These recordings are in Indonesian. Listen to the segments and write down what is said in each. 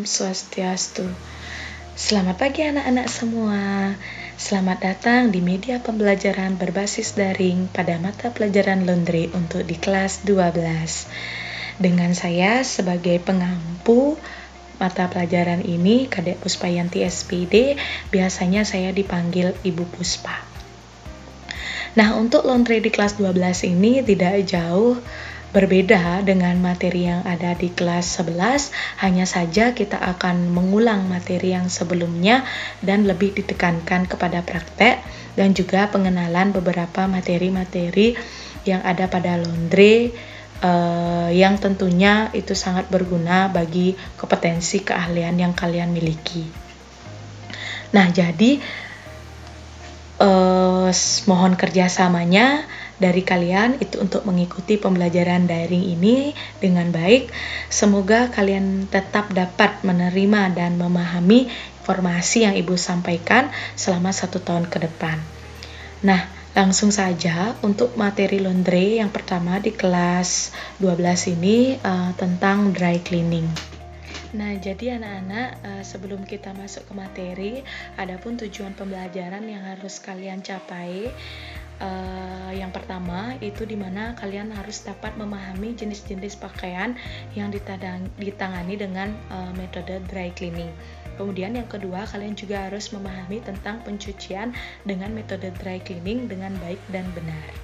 Om Swastiastu. Selamat pagi anak-anak semua. Selamat datang di media pembelajaran berbasis daring pada mata pelajaran laundry untuk di kelas 12. Dengan saya sebagai pengampu mata pelajaran ini, Kadek Puspayanti SPD, biasanya saya dipanggil Ibu Puspa. Nah, untuk laundry di kelas 12 ini tidak jauh berbeda dengan materi yang ada di kelas 11, hanya saja kita akan mengulang materi yang sebelumnya dan lebih ditekankan kepada praktek dan juga pengenalan beberapa materi-materi yang ada pada laundry yang tentunya itu sangat berguna bagi kompetensi keahlian yang kalian miliki. Nah, jadi mohon kerjasamanya dari kalian itu untuk mengikuti pembelajaran daring ini dengan baik. Semoga kalian tetap dapat menerima dan memahami informasi yang Ibu sampaikan selama 1 tahun ke depan. Nah, langsung saja untuk materi laundry yang pertama di kelas 12 ini tentang dry cleaning. Nah, jadi anak-anak, sebelum kita masuk ke materi, adapun tujuan pembelajaran yang harus kalian capai. Yang pertama itu dimana kalian harus dapat memahami jenis-jenis pakaian yang ditangani dengan metode dry cleaning. Kemudian yang kedua, kalian juga harus memahami tentang pencucian dengan metode dry cleaning dengan baik dan benar.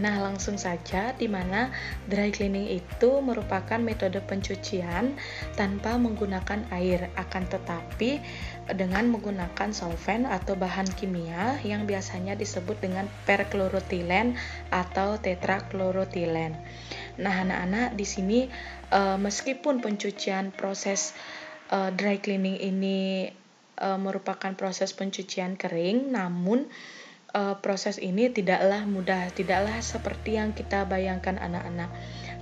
Nah, langsung saja, di mana dry cleaning itu merupakan metode pencucian tanpa menggunakan air, akan tetapi dengan menggunakan solvent atau bahan kimia yang biasanya disebut dengan perchloroetilen atau tetrachloroetilen. Nah, anak-anak, di sini meskipun pencucian proses dry cleaning ini merupakan proses pencucian kering, namun proses ini tidaklah mudah, tidaklah seperti yang kita bayangkan anak-anak.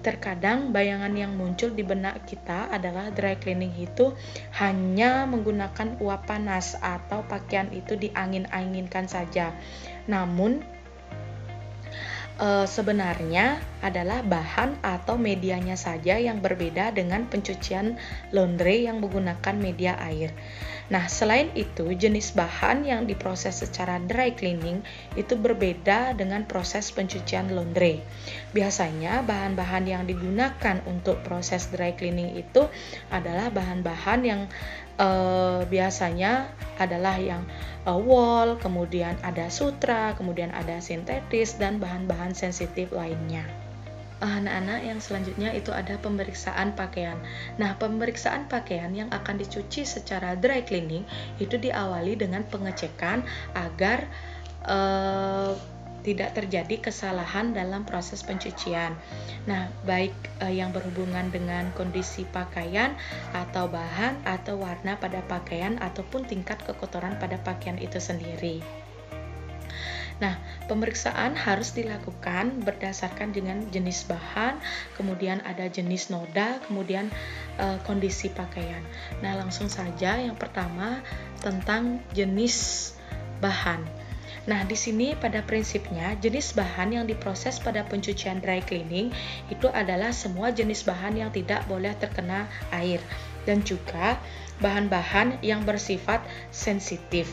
Terkadang bayangan yang muncul di benak kita adalah dry cleaning itu hanya menggunakan uap panas atau pakaian itu diangin-anginkan saja. Namun sebenarnya adalah bahan atau medianya saja yang berbeda dengan pencucian laundry yang menggunakan media air. Nah, selain itu, jenis bahan yang diproses secara dry cleaning itu berbeda dengan proses pencucian laundry. Biasanya, bahan-bahan yang digunakan untuk proses dry cleaning itu adalah bahan-bahan yang biasanya adalah yang wool, kemudian ada sutra, kemudian ada sintetis, dan bahan-bahan sensitif lainnya. Anak-anak, yang selanjutnya itu ada pemeriksaan pakaian. Nah, pemeriksaan pakaian yang akan dicuci secara dry cleaning itu diawali dengan pengecekan agar tidak terjadi kesalahan dalam proses pencucian. Nah, baik yang berhubungan dengan kondisi pakaian atau bahan atau warna pada pakaian ataupun tingkat kekotoran pada pakaian itu sendiri. Nah, pemeriksaan harus dilakukan berdasarkan dengan jenis bahan, kemudian ada jenis noda, kemudian kondisi pakaian. Nah, langsung saja yang pertama tentang jenis bahan. Nah, di sini pada prinsipnya jenis bahan yang diproses pada pencucian dry cleaning itu adalah semua jenis bahan yang tidak boleh terkena air dan juga bahan-bahan yang bersifat sensitif.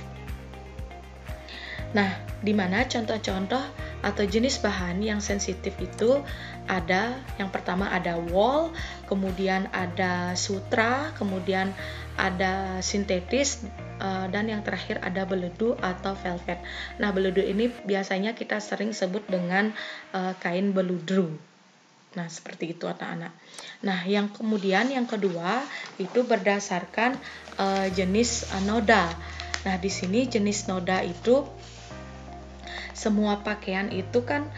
Nah, di mana contoh-contoh atau jenis bahan yang sensitif itu ada, yang pertama ada wool, kemudian ada sutra, kemudian ada sintetis, dan yang terakhir ada beledu atau velvet. Nah, beledu ini biasanya kita sering sebut dengan kain beludru. Nah, seperti itu anak-anak. Nah, yang kedua itu berdasarkan jenis noda. Nah, di sini jenis noda itu semua pakaian itu kan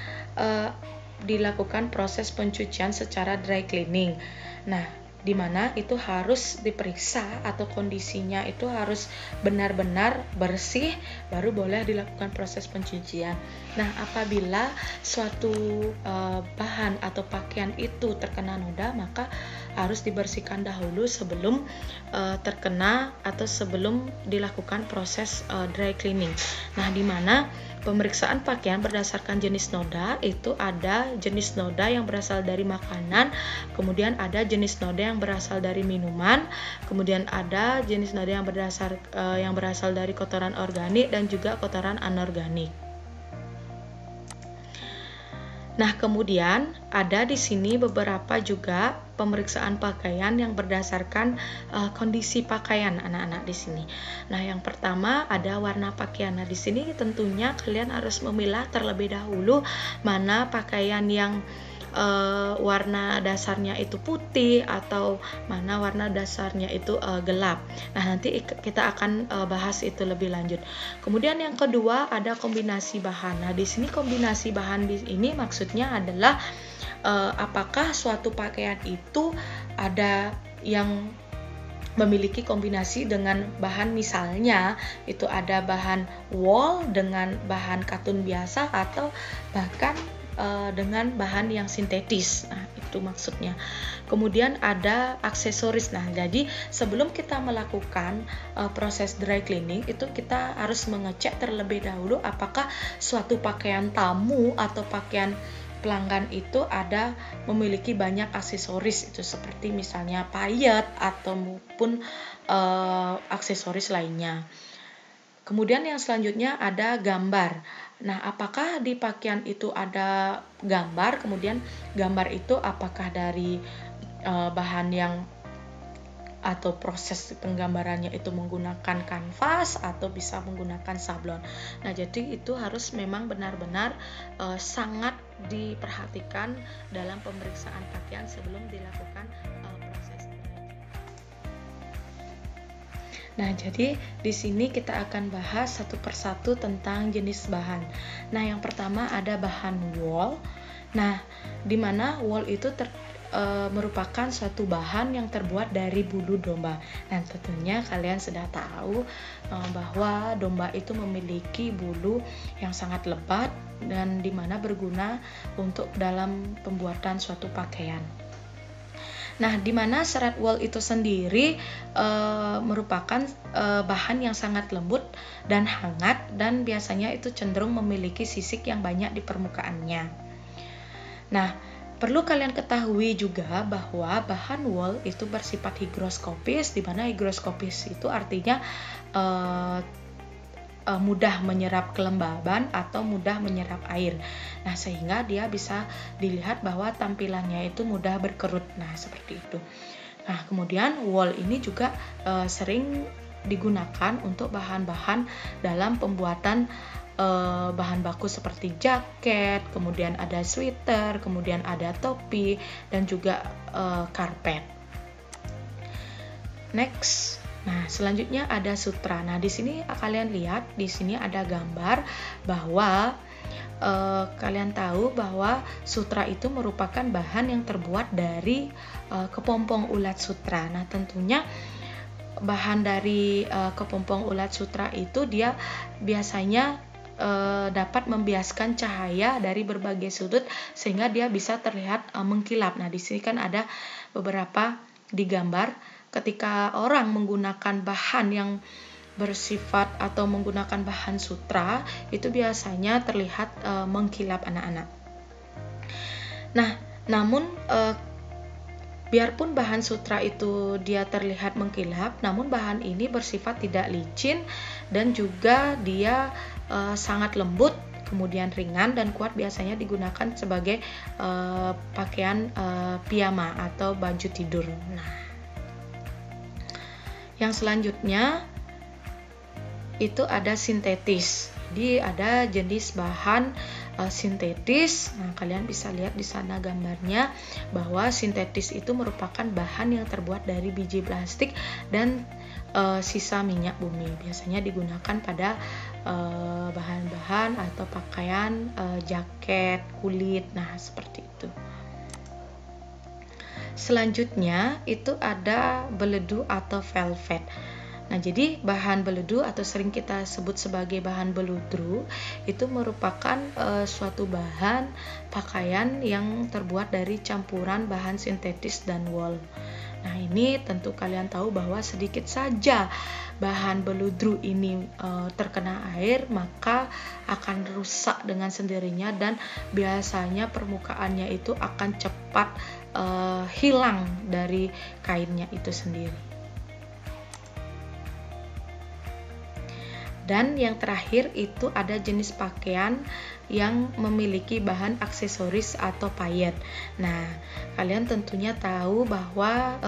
dilakukan proses pencucian secara dry cleaning. Nah, di mana itu harus diperiksa atau kondisinya itu harus benar-benar bersih baru boleh dilakukan proses pencucian. Nah, apabila suatu bahan bahan atau pakaian itu terkena noda, maka harus dibersihkan dahulu sebelum terkena atau sebelum dilakukan proses dry cleaning. Nah, di mana pemeriksaan pakaian berdasarkan jenis noda itu ada jenis noda yang berasal dari makanan, kemudian ada jenis noda yang berasal dari minuman, kemudian ada jenis noda yang berasal dari kotoran organik dan juga kotoran anorganik. Nah, kemudian ada di sini beberapa juga pemeriksaan pakaian yang berdasarkan kondisi pakaian anak-anak di sini. Nah, yang pertama ada warna pakaian. Nah, di sini tentunya kalian harus memilah terlebih dahulu mana pakaian yang warna dasarnya itu putih atau mana warna dasarnya itu gelap. Nah, nanti kita akan bahas itu lebih lanjut. Kemudian yang kedua ada kombinasi bahan. Nah, di sini kombinasi bahan di ini maksudnya adalah apakah suatu pakaian itu ada yang memiliki kombinasi dengan bahan, misalnya itu ada bahan wool dengan bahan katun biasa atau bahkan dengan bahan yang sintetis. Nah, itu maksudnya. Kemudian ada aksesoris. Nah, jadi sebelum kita melakukan proses dry cleaning itu kita harus mengecek terlebih dahulu apakah suatu pakaian tamu atau pakaian pelanggan itu ada memiliki banyak aksesoris, itu seperti misalnya payet atau maupun aksesoris lainnya. Kemudian yang selanjutnya ada gambar. Nah, apakah di pakaian itu ada gambar? Kemudian gambar itu apakah dari bahan yang atau proses penggambarannya itu menggunakan kanvas atau bisa menggunakan sablon. Nah, jadi itu harus memang benar-benar sangat diperhatikan dalam pemeriksaan pakaian sebelum dilakukan proses. Nah, jadi di sini kita akan bahas satu persatu tentang jenis bahan. Nah, yang pertama ada bahan wool. Nah, di mana wool itu merupakan suatu bahan yang terbuat dari bulu domba. Nah, tentunya kalian sudah tahu bahwa domba itu memiliki bulu yang sangat lebat dan di mana berguna untuk dalam pembuatan suatu pakaian. Nah, di mana serat wool itu sendiri merupakan bahan yang sangat lembut dan hangat dan biasanya itu cenderung memiliki sisik yang banyak di permukaannya. Nah, perlu kalian ketahui juga bahwa bahan wool itu bersifat higroskopis, di mana higroskopis itu artinya mudah menyerap kelembaban atau mudah menyerap air. Nah, sehingga dia bisa dilihat bahwa tampilannya itu mudah berkerut. Nah, seperti itu. Nah, kemudian wool ini juga sering digunakan untuk bahan-bahan dalam pembuatan bahan baku seperti jaket, kemudian ada sweater, kemudian ada topi dan juga karpet. Next. Nah, selanjutnya ada sutra. Nah, di sini kalian lihat, di sini ada gambar bahwa kalian tahu bahwa sutra itu merupakan bahan yang terbuat dari kepompong ulat sutra. Nah, tentunya bahan dari kepompong ulat sutra itu dia biasanya dapat membiaskan cahaya dari berbagai sudut sehingga dia bisa terlihat mengkilap. Nah, di sini kan ada beberapa digambar. Ketika orang menggunakan bahan yang bersifat atau menggunakan bahan sutra, itu biasanya terlihat mengkilap anak-anak. Nah, namun biarpun bahan sutra itu dia terlihat mengkilap, namun bahan ini bersifat tidak licin dan juga dia sangat lembut, kemudian ringan dan kuat, biasanya digunakan sebagai pakaian piyama atau baju tidur. Nah, yang selanjutnya itu ada sintetis. Jadi ada jenis bahan sintetis. Nah, kalian bisa lihat di sana gambarnya bahwa sintetis itu merupakan bahan yang terbuat dari biji plastik dan sisa minyak bumi. Biasanya digunakan pada bahan-bahan atau pakaian jaket, kulit. Nah, seperti itu. Selanjutnya itu ada beledu atau velvet. Nah, jadi bahan beludu atau sering kita sebut sebagai bahan beludru itu merupakan suatu bahan pakaian yang terbuat dari campuran bahan sintetis dan wol. Nah, ini tentu kalian tahu bahwa sedikit saja bahan beludru ini terkena air, maka akan rusak dengan sendirinya dan biasanya permukaannya itu akan cepat hilang dari kainnya itu sendiri. Dan yang terakhir itu ada jenis pakaian yang memiliki bahan aksesoris atau payet. Nah, kalian tentunya tahu bahwa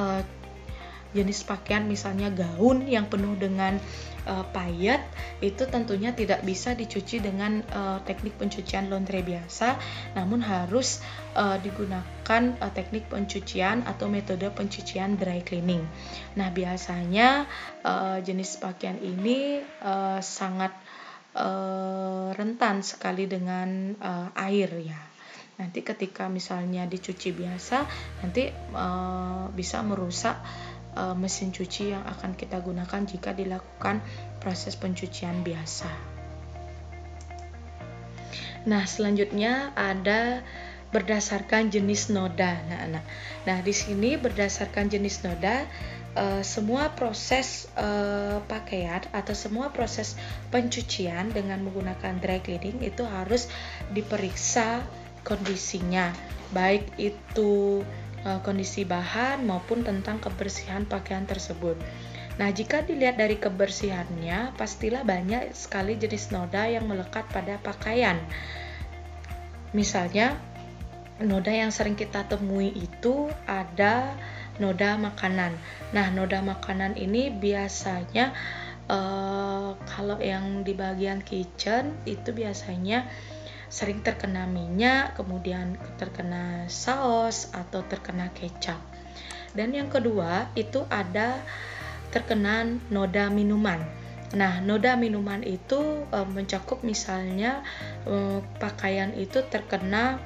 jenis pakaian misalnya gaun yang penuh dengan payet itu tentunya tidak bisa dicuci dengan teknik pencucian laundry biasa, namun harus digunakan teknik pencucian atau metode pencucian dry cleaning. Nah, biasanya jenis pakaian ini sangat rentan sekali dengan air ya. Nanti ketika misalnya dicuci biasa, nanti bisa merusak mesin cuci yang akan kita gunakan jika dilakukan proses pencucian biasa. Nah, selanjutnya ada berdasarkan jenis noda. Nah, di sini berdasarkan jenis noda, semua proses pakaian atau semua proses pencucian dengan menggunakan dry cleaning itu harus diperiksa kondisinya, baik itu kondisi bahan maupun tentang kebersihan pakaian tersebut. Nah, jika dilihat dari kebersihannya, pastilah banyak sekali jenis noda yang melekat pada pakaian. Misalnya, noda yang sering kita temui itu ada noda makanan. Nah, noda makanan ini biasanya kalau yang di bagian kitchen itu biasanya sering terkena minyak, kemudian terkena saus atau terkena kecap. Dan yang kedua itu ada terkena noda minuman. Nah, noda minuman itu mencakup misalnya pakaian itu terkena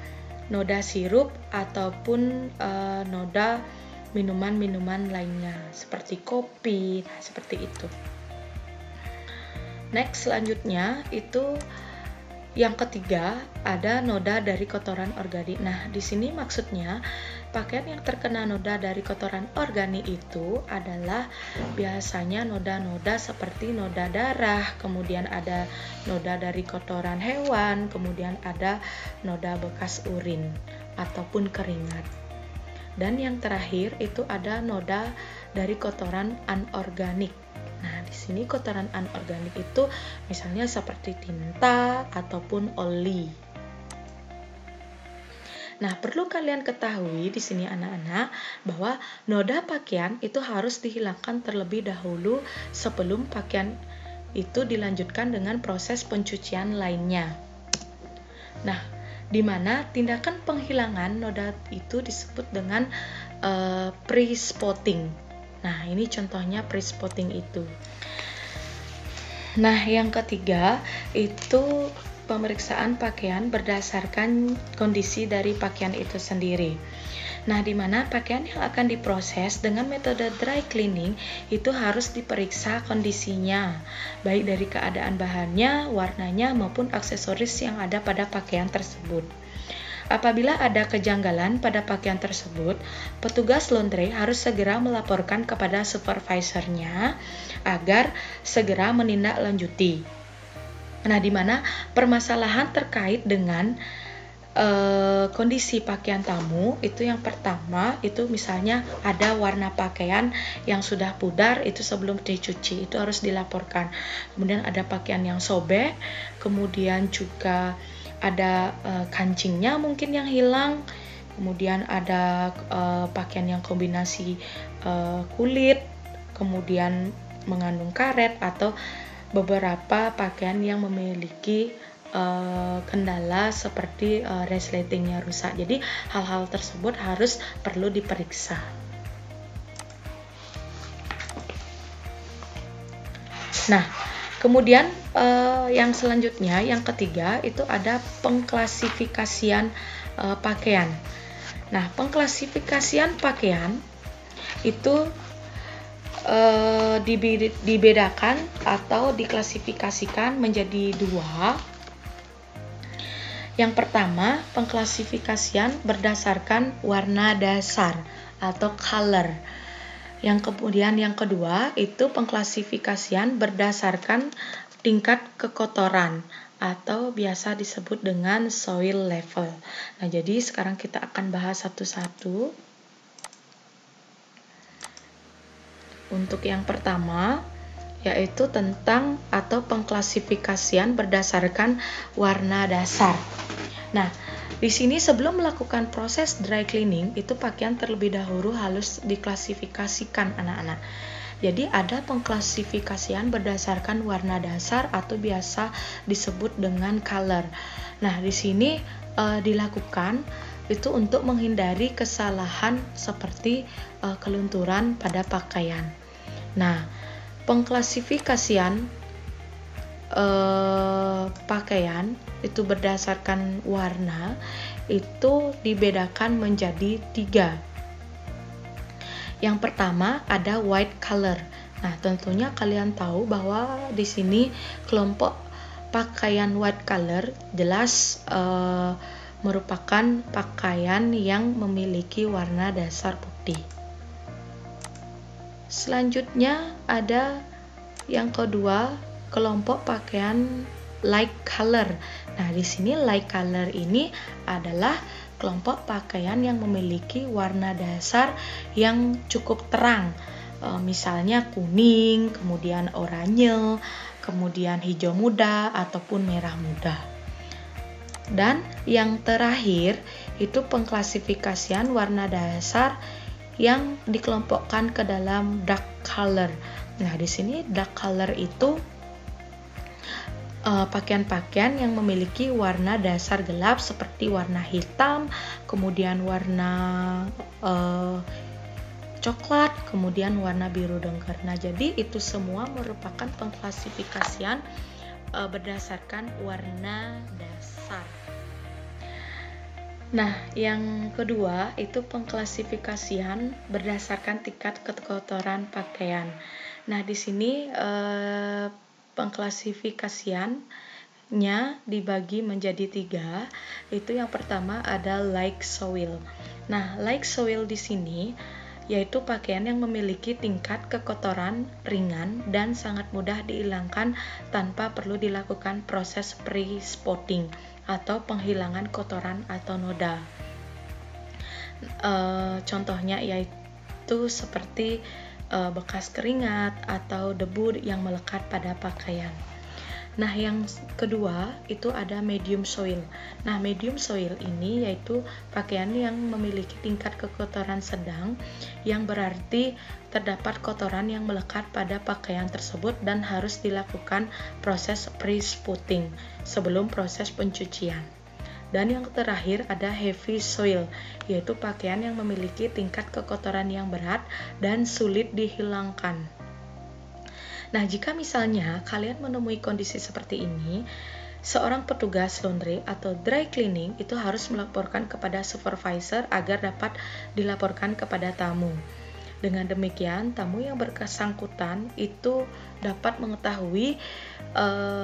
noda sirup ataupun noda minuman-minuman lainnya seperti kopi, nah, seperti itu. Next, selanjutnya itu yang ketiga ada noda dari kotoran organik. Nah, di sini maksudnya pakaian yang terkena noda dari kotoran organik itu adalah biasanya noda-noda seperti noda darah, kemudian ada noda dari kotoran hewan, kemudian ada noda bekas urin ataupun keringat. Dan yang terakhir itu ada noda dari kotoran anorganik. Nah, di sini kotoran anorganik itu misalnya seperti tinta ataupun oli. Nah, perlu kalian ketahui di sini anak-anak bahwa noda pakaian itu harus dihilangkan terlebih dahulu sebelum pakaian itu dilanjutkan dengan proses pencucian lainnya. Nah, di mana tindakan penghilangan noda itu disebut dengan pre-spotting. Nah, ini contohnya pre-spotting itu. Nah, yang ketiga itu pemeriksaan pakaian berdasarkan kondisi dari pakaian itu sendiri. Nah, di mana pakaian yang akan diproses dengan metode dry cleaning itu harus diperiksa kondisinya, baik dari keadaan bahannya, warnanya, maupun aksesoris yang ada pada pakaian tersebut. Apabila ada kejanggalan pada pakaian tersebut, petugas laundry harus segera melaporkan kepada supervisornya agar segera menindaklanjuti. Nah, di mana permasalahan terkait dengan kondisi pakaian tamu itu yang pertama itu misalnya ada warna pakaian yang sudah pudar itu sebelum dicuci itu harus dilaporkan. Kemudian ada pakaian yang sobek, kemudian juga ada kancingnya mungkin yang hilang, kemudian ada pakaian yang kombinasi kulit, kemudian mengandung karet atau beberapa pakaian yang memiliki kendala seperti resletingnya rusak. Jadi hal-hal tersebut harus perlu diperiksa. Nah, kemudian yang selanjutnya, yang ketiga itu ada pengklasifikasian pakaian. Nah, pengklasifikasian pakaian itu dibedakan atau diklasifikasikan menjadi dua. Yang pertama, pengklasifikasian berdasarkan warna dasar atau color. Kemudian yang kedua itu pengklasifikasian berdasarkan tingkat kekotoran atau biasa disebut dengan soil level. Nah, jadi sekarang kita akan bahas satu-satu. Untuk yang pertama yaitu tentang atau pengklasifikasian berdasarkan warna dasar. Nah, di sini sebelum melakukan proses dry cleaning, itu pakaian terlebih dahulu harus diklasifikasikan anak-anak. Jadi ada pengklasifikasian berdasarkan warna dasar atau biasa disebut dengan color. Nah, di sini dilakukan itu untuk menghindari kesalahan seperti kelunturan pada pakaian. Nah, pengklasifikasian pakaian itu berdasarkan warna itu dibedakan menjadi 3. Yang pertama ada white color. Nah, tentunya kalian tahu bahwa di sini kelompok pakaian white color jelas merupakan pakaian yang memiliki warna dasar putih. Selanjutnya ada yang kedua, kelompok pakaian light color. Nah, di sini light color ini adalah kelompok pakaian yang memiliki warna dasar yang cukup terang. Misalnya kuning, kemudian oranye, kemudian hijau muda ataupun merah muda. Dan yang terakhir itu pengklasifikasian warna dasar yang dikelompokkan ke dalam dark color. Nah, di sini dark color itu pakaian-pakaian yang memiliki warna dasar gelap seperti warna hitam, kemudian warna coklat, kemudian warna biru dengker. Nah, jadi itu semua merupakan pengklasifikasian berdasarkan warna dasar. Nah, yang kedua itu pengklasifikasian berdasarkan tingkat kekotoran pakaian. Nah, di sini pengklasifikasiannya dibagi menjadi 3. Itu yang pertama ada light soil. Nah, light soil di sini yaitu pakaian yang memiliki tingkat kekotoran ringan dan sangat mudah dihilangkan tanpa perlu dilakukan proses pre-spotting atau penghilangan kotoran atau noda. Contohnya yaitu seperti bekas keringat atau debu yang melekat pada pakaian. Nah, yang kedua itu ada medium soil. Nah, medium soil ini yaitu pakaian yang memiliki tingkat kekotoran sedang, yang berarti terdapat kotoran yang melekat pada pakaian tersebut dan harus dilakukan proses pre-spotting sebelum proses pencucian. Dan yang terakhir ada heavy soil, yaitu pakaian yang memiliki tingkat kekotoran yang berat dan sulit dihilangkan. Nah, jika misalnya kalian menemui kondisi seperti ini, seorang petugas laundry atau dry cleaning itu harus melaporkan kepada supervisor agar dapat dilaporkan kepada tamu. Dengan demikian, tamu yang bersangkutan itu dapat mengetahui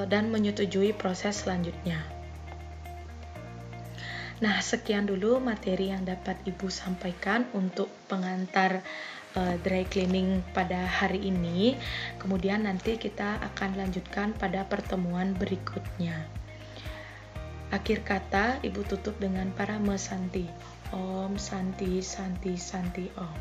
dan menyetujui proses selanjutnya. Nah, sekian dulu materi yang dapat Ibu sampaikan untuk pengantar dry cleaning pada hari ini. Kemudian nanti kita akan lanjutkan pada pertemuan berikutnya. Akhir kata, Ibu tutup dengan Parama Santi. Om Santi Santi Santi Om.